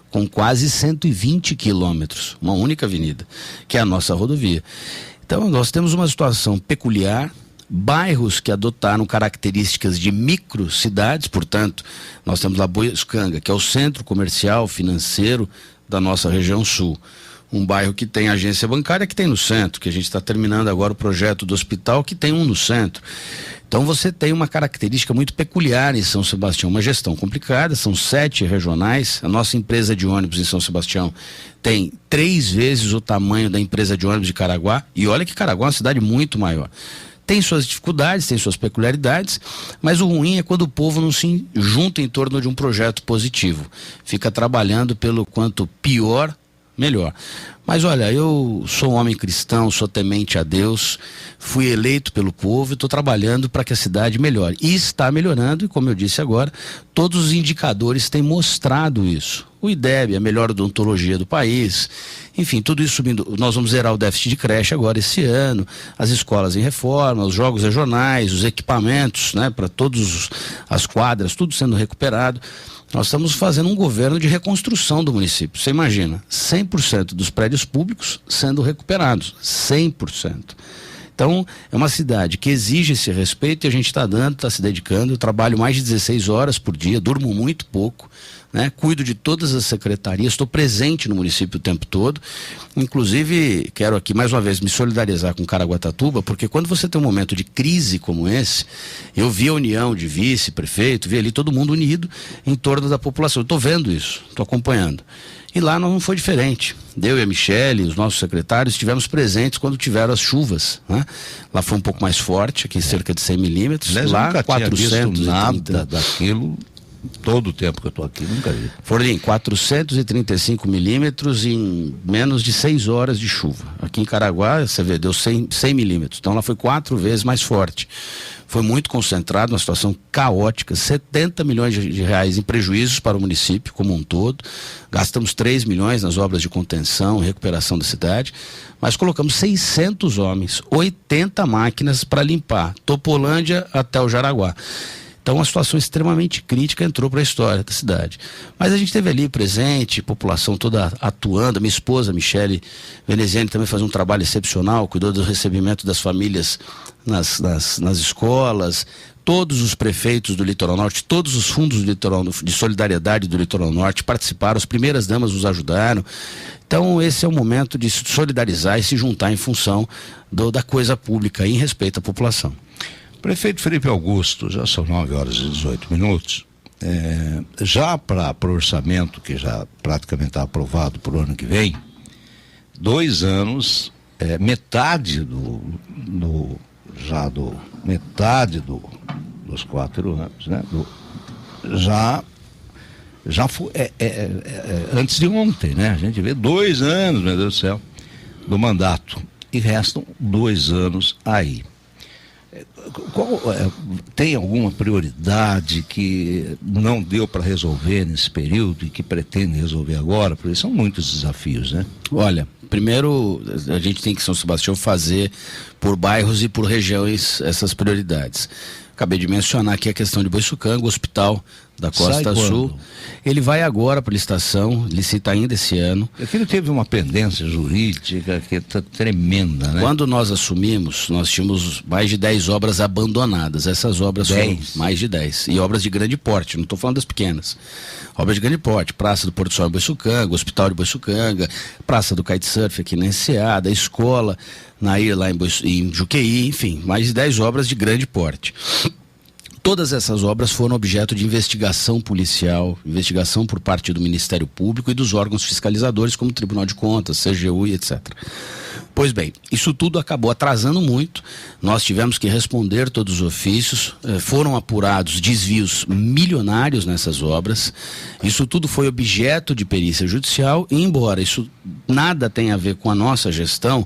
com quase 120 quilômetros, uma única avenida, que é a nossa rodovia. Então nós temos uma situação peculiar, bairros que adotaram características de microcidades, portanto, nós temos lá Boiuscanga, que é o centro comercial, financeiro da nossa região sul. um bairro que tem agência bancária, que tem no centro, que a gente está terminando agora o projeto do hospital, que tem um no centro. Então você tem uma característica muito peculiar em São Sebastião, uma gestão complicada, são 7 regionais, a nossa empresa de ônibus em São Sebastião tem 3 vezes o tamanho da empresa de ônibus de Caraguá, e olha que Caraguá é uma cidade muito maior. Tem suas dificuldades, tem suas peculiaridades, mas o ruim é quando o povo não se junta em torno de um projeto positivo, fica trabalhando pelo quanto pior, melhor. Mas olha, eu sou um homem cristão, sou temente a Deus, fui eleito pelo povo e estou trabalhando para que a cidade melhore. E está melhorando, e como eu disse agora, todos os indicadores têm mostrado isso. O IDEB, a melhor odontologia do país, enfim, tudo isso subindo. Nós vamos zerar o déficit de creche agora esse ano, as escolas em reforma, os jogos regionais, os equipamentos, né, para todas as quadras, tudo sendo recuperado. Nós estamos fazendo um governo de reconstrução do município. Você imagina, 100% dos prédios públicos sendo recuperados, 100%. Então, é uma cidade que exige esse respeito e a gente está dando, está se dedicando. Eu trabalho mais de 16 horas por dia, durmo muito pouco, né? Cuido de todas as secretarias, estou presente no município o tempo todo. Inclusive, quero aqui mais uma vez me solidarizar com Caraguatatuba, porque quando você tem um momento de crise como esse, eu vi a união de vice, prefeito, vi ali todo mundo unido em torno da população. Eu estou vendo isso, estou acompanhando. E lá não foi diferente. Eu e a Michele, os nossos secretários, estivemos presentes quando tiveram as chuvas, né? Lá foi um pouco mais forte, aqui cerca de 100 milímetros. Lá, nunca 430. tinha visto nada daquilo, todo o tempo que eu estou aqui, nunca vi. Forlim, 435 milímetros em menos de 6 horas de chuva. Aqui em Caraguá, você vê, deu 100 milímetros. Então lá foi 4 vezes mais forte. Foi muito concentrado, uma situação caótica, 70 milhões de reais em prejuízos para o município como um todo. Gastamos 3 milhões nas obras de contenção, recuperação da cidade, mas colocamos 600 homens, 80 máquinas para limpar, Topolândia até o Jaraguá. Então uma situação extremamente crítica entrou para a história da cidade. Mas a gente esteve ali presente, população toda atuando, minha esposa, Michele Veneziani, também faz um trabalho excepcional, cuidou do recebimento das famílias nas escolas, todos os prefeitos do Litoral Norte, todos os fundos do Litoral, de solidariedade do Litoral Norte participaram, as primeiras damas nos ajudaram. Então esse é o momento de se solidarizar e se juntar em função da coisa pública em respeito à população. Prefeito Felipe Augusto, já são 9 horas e 18 minutos. Já para o orçamento, que já praticamente está aprovado para o ano que vem, 2 anos, metade metade dos 4 anos, né? Já foi, antes de ontem, né? A gente vê 2 anos, meu Deus do céu, do mandato, e restam 2 anos aí. Tem alguma prioridade que não deu para resolver nesse período e que pretende resolver agora? Porque são muitos desafios, né? Olha, primeiro a gente tem que São Sebastião fazer por bairros e por regiões essas prioridades. Acabei de mencionar aqui a questão de Boiçucanga, o hospital da Costa Sul. Ele vai agora para licitação, licita ainda esse ano. Aquilo teve uma pendência jurídica que está tremenda, né? Quando nós assumimos, nós tínhamos mais de 10 obras abandonadas. Essas obras foram mais de 10. E obras de grande porte, não estou falando das pequenas. Obras de grande porte, Praça do Porto Sol em Boiçucanga, Hospital de Boiçucanga, Praça do Kitesurf aqui na Enseada, Escola Nair lá em Juqueí, enfim, mais de 10 obras de grande porte. Todas essas obras foram objeto de investigação policial, investigação por parte do Ministério Público e dos órgãos fiscalizadores, como o Tribunal de Contas, CGU e etc. Pois bem, isso tudo acabou atrasando muito, nós tivemos que responder todos os ofícios, foram apurados desvios milionários nessas obras, isso tudo foi objeto de perícia judicial, e embora isso nada tenha a ver com a nossa gestão,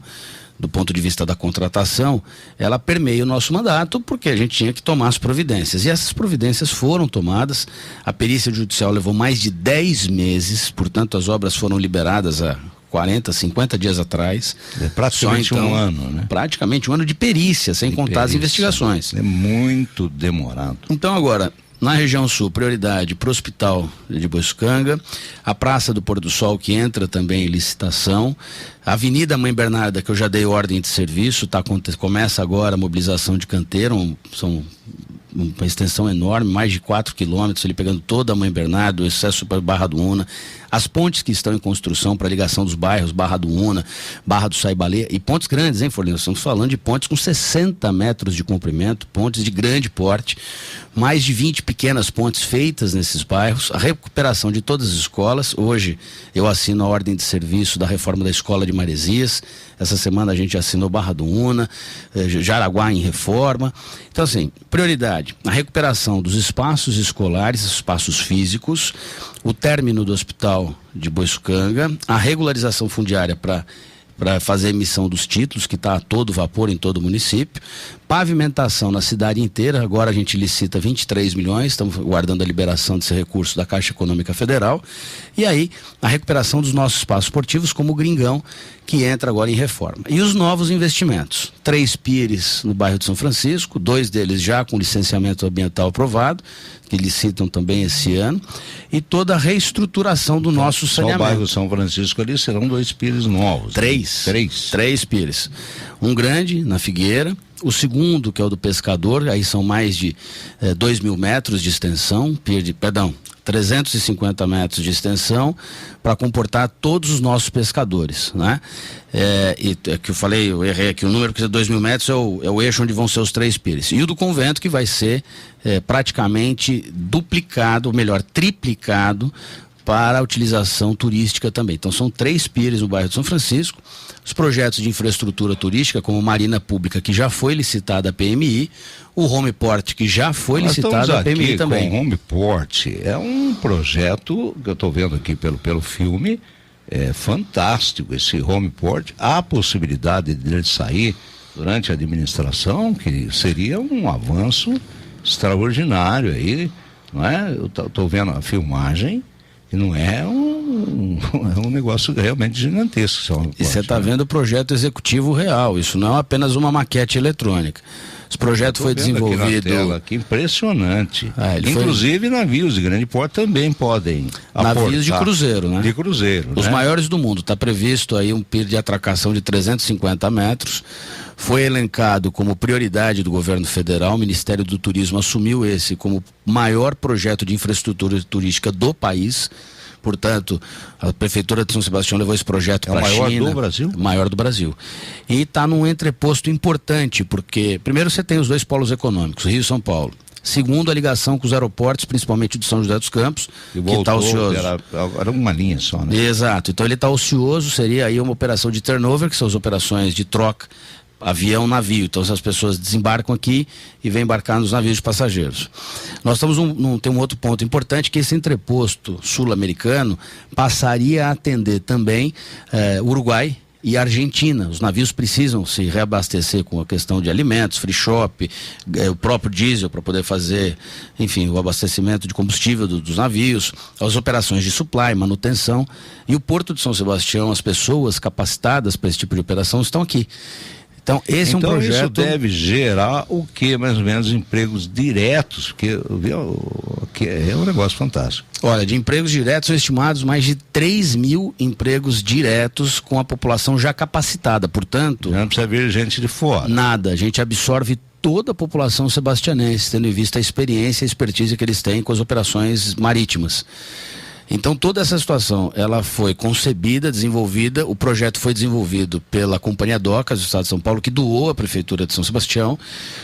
do ponto de vista da contratação, ela permeia o nosso mandato, porque a gente tinha que tomar as providências. E essas providências foram tomadas, a perícia judicial levou mais de 10 meses, portanto as obras foram liberadas há 40, 50 dias atrás. Praticamente um ano, né? Praticamente um ano de perícia, sem contar as investigações. É muito demorado. Então agora, na região sul, prioridade para o Hospital de Boiçucanga, a Praça do Pôr do Sol, que entra também em licitação, a Avenida Mãe Bernarda, que eu já dei ordem de serviço, começa agora a mobilização de canteiro, são uma extensão enorme, mais de 4 quilômetros, ele pegando toda a Mãe Bernardo, o acesso para Barra do Una, as pontes que estão em construção para ligação dos bairros, Barra do Una, Barra do Saibalê, e pontes grandes, hein, Forlino? Estamos falando de pontes com 60 metros de comprimento, pontes de grande porte, mais de 20 pequenas pontes feitas nesses bairros, a recuperação de todas as escolas. Hoje eu assino a ordem de serviço da reforma da escola de Maresias, essa semana a gente assinou Barra do Una, Jaraguá em reforma. Então, assim, prioridade, a recuperação dos espaços escolares, espaços físicos, o término do hospital de Boiçucanga, a regularização fundiária para fazer a emissão dos títulos, que está a todo vapor em todo o município, pavimentação na cidade inteira. Agora a gente licita 23 milhões, estamos guardando a liberação desse recurso da Caixa Econômica Federal, e aí a recuperação dos nossos espaços esportivos, como o Gringão, que entra agora em reforma. E os novos investimentos, 3 pires no bairro de São Francisco, 2 deles já com licenciamento ambiental aprovado, que licitam também esse ano, e toda a reestruturação do nosso saneamento. Só o bairro São Francisco ali serão 2 pires novos. 3. Né? 3 pires. Um grande na Figueira, o segundo, que é o do Pescador, aí são mais de 2.000 metros de extensão, 350 metros de extensão, para comportar todos os nossos pescadores, né? Que eu falei, eu errei aqui, o número que é 2.000 metros é o eixo onde vão ser os 3 pires. E o do convento, que vai ser praticamente duplicado, ou melhor, triplicado, para a utilização turística também. Então são 3 pires no bairro de São Francisco, os projetos de infraestrutura turística, como Marina Pública, que já foi licitada a PMI, o Homeport, que já foi licitado a PMI também. Com o Homeport é um projeto que eu estou vendo aqui pelo filme, é fantástico esse Homeport. Há a possibilidade dele sair durante a administração, que seria um avanço extraordinário aí, não é? Eu estou vendo a filmagem, e não é um negócio realmente gigantesco. E você está vendo o projeto executivo real, isso não é apenas uma maquete eletrônica. Esse projeto foi desenvolvido... Aqui na tela, que impressionante. Inclusive navios de grande porte também podem aportar. Navios de cruzeiro, né? De cruzeiro, os maiores do mundo. Está previsto aí um pier de atracação de 350 metros. Foi elencado como prioridade do governo federal. O Ministério do Turismo assumiu esse como maior projeto de infraestrutura turística do país. Portanto, a Prefeitura de São Sebastião levou esse projeto para a China. É o maior do Brasil? Maior do Brasil. E está num entreposto importante, porque primeiro você tem os 2 polos econômicos, Rio e São Paulo. Segundo, a ligação com os aeroportos, principalmente de São José dos Campos, que está ocioso. Era uma linha só, né? Exato. Então ele está ocioso, seria aí uma operação de turnover, que são as operações de troca avião-navio. Então as pessoas desembarcam aqui e vêm embarcar nos navios de passageiros. Nós estamos tem um outro ponto importante, que esse entreposto sul-americano passaria a atender também Uruguai e Argentina. Os navios precisam se reabastecer com a questão de alimentos, free shop, o próprio diesel para poder fazer, enfim, o abastecimento de combustível dos navios, as operações de supply, manutenção. E o Porto de São Sebastião, as pessoas capacitadas para esse tipo de operação estão aqui. Então, esse é um projeto... isso deve gerar o que? Mais ou menos empregos diretos, porque é um negócio fantástico. Olha, de empregos diretos são estimados mais de 3.000 empregos diretos com a população já capacitada. Portanto... não precisa vir gente de fora. Nada, a gente absorve toda a população sebastianense, tendo em vista a experiência e a expertise que eles têm com as operações marítimas. Então toda essa situação, ela foi concebida, desenvolvida, o projeto foi desenvolvido pela Companhia Docas do Estado de São Paulo, que doou à Prefeitura de São Sebastião.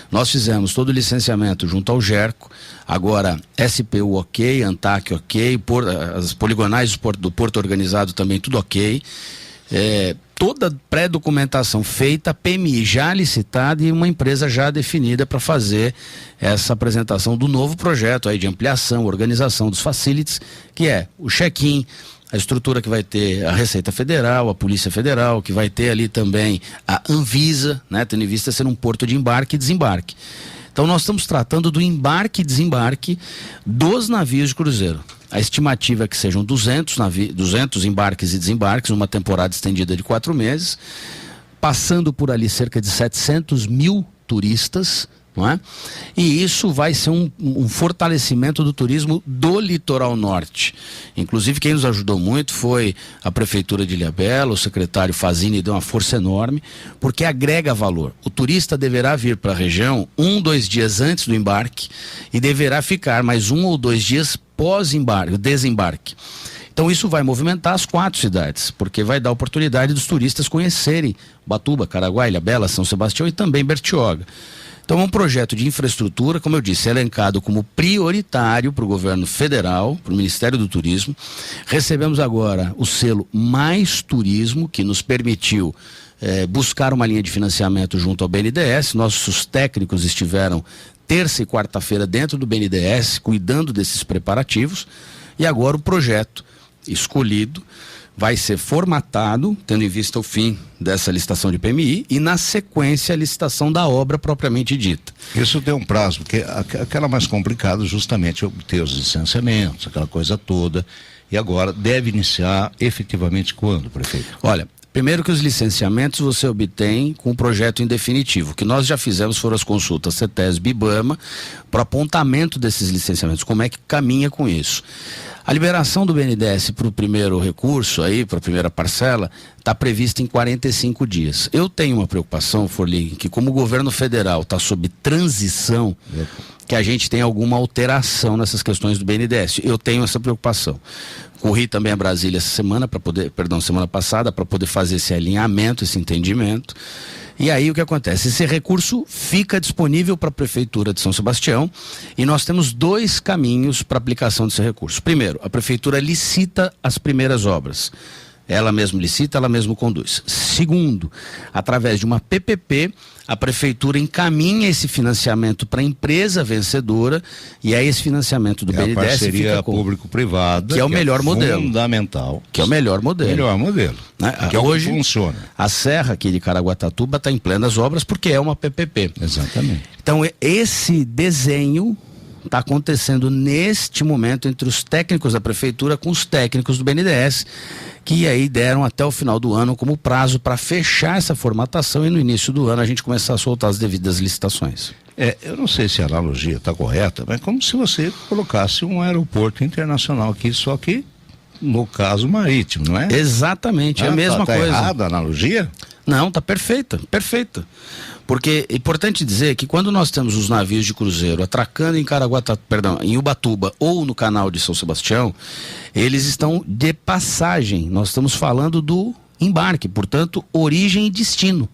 Nós fizemos todo o licenciamento junto ao GERCO, agora SPU ok, ANTAC ok, as poligonais do Porto Organizado também tudo ok. Toda pré-documentação feita, PMI já licitada e uma empresa já definida para fazer essa apresentação do novo projeto aí de ampliação, organização dos facilities, que é o check-in, a estrutura que vai ter a Receita Federal, a Polícia Federal, que vai ter ali também a Anvisa, né, tendo em vista ser um porto de embarque e desembarque. Então nós estamos tratando do embarque e desembarque dos navios de cruzeiro. A estimativa é que sejam 200 embarques e desembarques, numa temporada estendida de 4 meses, passando por ali cerca de 700 mil turistas, não é? E isso vai ser um fortalecimento do turismo do litoral norte. Inclusive quem nos ajudou muito foi a Prefeitura de Ilhabela, o secretário Fazini deu uma força enorme, porque agrega valor. O turista deverá vir para a região 1-2 dias antes do embarque e deverá ficar mais 1 ou 2 dias pós-embarque, desembarque. Então isso vai movimentar as 4 cidades, porque vai dar oportunidade dos turistas conhecerem Ubatuba, Caraguá, Ilhabela, São Sebastião e também Bertioga. Então é um projeto de infraestrutura, como eu disse, elencado como prioritário para o governo federal, para o Ministério do Turismo. Recebemos agora o selo Mais Turismo, que nos permitiu buscar uma linha de financiamento junto ao BNDES. Nossos técnicos estiveram terça e quarta-feira dentro do BNDES, cuidando desses preparativos. E agora o projeto escolhido vai ser formatado, tendo em vista o fim dessa licitação de PMI e, na sequência, a licitação da obra propriamente dita. Isso tem um prazo, porque aquela mais complicada justamente é obter os licenciamentos, aquela coisa toda, e agora deve iniciar efetivamente quando, prefeito? Olha, primeiro que os licenciamentos você obtém com o projeto em definitivo. O que nós já fizemos foram as consultas CETESB e IBAMA para apontamento desses licenciamentos, como é que caminha com isso. A liberação do BNDES para o primeiro recurso, para a primeira parcela, está prevista em 45 dias. Eu tenho uma preocupação, Forlim, que como o governo federal está sob transição, que a gente tem alguma alteração nessas questões do BNDES. Eu tenho essa preocupação. Corri também a Brasília semana passada, para poder fazer esse alinhamento, esse entendimento. E aí o que acontece? Esse recurso fica disponível para a Prefeitura de São Sebastião e nós temos 2 caminhos para aplicação desse recurso. Primeiro, a Prefeitura licita as primeiras obras. Ela mesma licita, ela mesma conduz. Segundo, através de uma PPP, a Prefeitura encaminha esse financiamento para a empresa vencedora e aí esse financiamento do BNDES a parceria público-privada, que é o melhor modelo. Fundamental. Que é o melhor modelo. Melhor modelo. Né? Que é hoje, o que funciona. A Serra aqui de Caraguatatuba está em plenas obras porque é uma PPP. Exatamente. Então, esse desenho está acontecendo neste momento entre os técnicos da Prefeitura com os técnicos do BNDES, que aí deram até o final do ano como prazo para fechar essa formatação e no início do ano a gente começar a soltar as devidas licitações. Eu não sei se a analogia está correta, mas é como se você colocasse um aeroporto internacional aqui, só que no caso marítimo, não é? Exatamente, é a mesma coisa. Está errada a analogia? Não, está perfeita, perfeita. Porque é importante dizer que quando nós temos os navios de cruzeiro atracando em Ubatuba ou no canal de São Sebastião, eles estão de passagem. Nós estamos falando do embarque, portanto, origem e destino.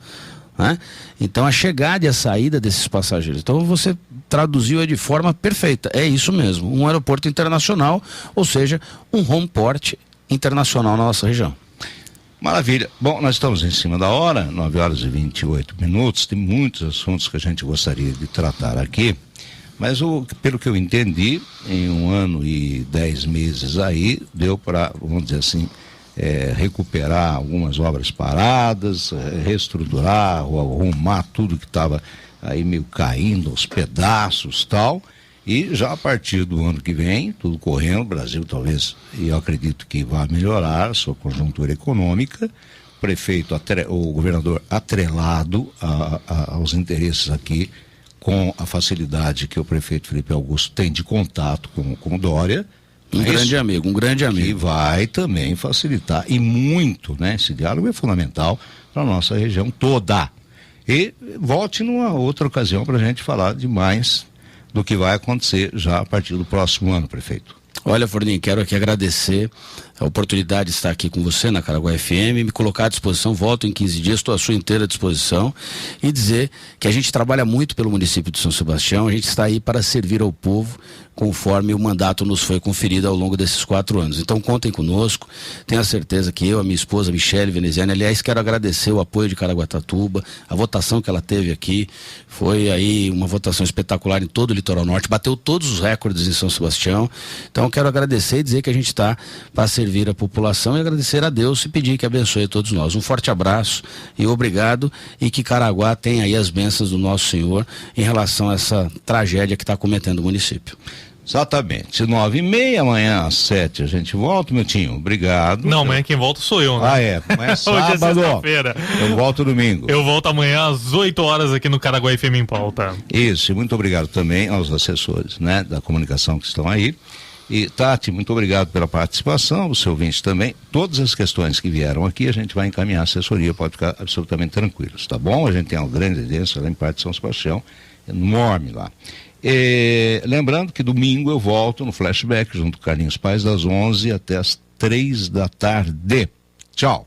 Né? Então a chegada e a saída desses passageiros. Então você traduziu de forma perfeita. É isso mesmo, um aeroporto internacional, ou seja, um home port internacional na nossa região. Maravilha. Bom, nós estamos em cima da hora, 9h28. Tem muitos assuntos que a gente gostaria de tratar aqui, mas pelo que eu entendi, em 1 ano e 10 meses aí, deu para, vamos dizer assim, recuperar algumas obras paradas, reestruturar, arrumar tudo que estava aí meio caindo aos pedaços, tal. E já a partir do ano que vem, tudo correndo, o Brasil talvez, e eu acredito que vai melhorar a sua conjuntura econômica, o governador atrelado aos interesses aqui, com a facilidade que o prefeito Felipe Augusto tem de contato com o Dória. Um grande amigo. Que vai também facilitar, e muito, né? Esse diálogo é fundamental para a nossa região toda. E volte numa outra ocasião para a gente falar de mais do que vai acontecer já a partir do próximo ano, prefeito. Olha, Forlim, quero aqui agradecer a oportunidade de estar aqui com você na Caraguá FM, me colocar à disposição, volto em 15 dias, estou à sua inteira disposição, e dizer que a gente trabalha muito pelo município de São Sebastião, a gente está aí para servir ao povo, conforme o mandato nos foi conferido ao longo desses 4 anos. Então contem conosco, tenho a certeza que eu, a minha esposa Michele Veneziane, aliás, quero agradecer o apoio de Caraguatatuba, a votação que ela teve aqui, foi aí uma votação espetacular em todo o litoral norte, bateu todos os recordes em São Sebastião. Então quero agradecer e dizer que a gente está para servir a população e agradecer a Deus e pedir que abençoe a todos nós. Um forte abraço e obrigado, e que Caraguá tenha aí as bênçãos do nosso Senhor em relação a essa tragédia que está cometendo o município. Exatamente, 9h30, amanhã às 7 a gente volta, Miltinho, obrigado. Não, amanhã quem volta sou eu, né? Ah, é, amanhã é sábado. Hoje é sexta-feira. Eu volto domingo. Eu volto amanhã às 8 horas aqui no Caraguá FM em Pauta. Isso, e muito obrigado também aos assessores, né, da comunicação que estão aí. E Tati, muito obrigado pela participação, o seu ouvinte também. Todas as questões que vieram aqui, a gente vai encaminhar a assessoria, pode ficar absolutamente tranquilos, tá bom? A gente tem uma grande residência lá em Parque de São Sebastião, enorme lá. Lembrando que domingo eu volto no Flashback junto com Carlinhos Paz das 11 até as 3 da tarde. Tchau.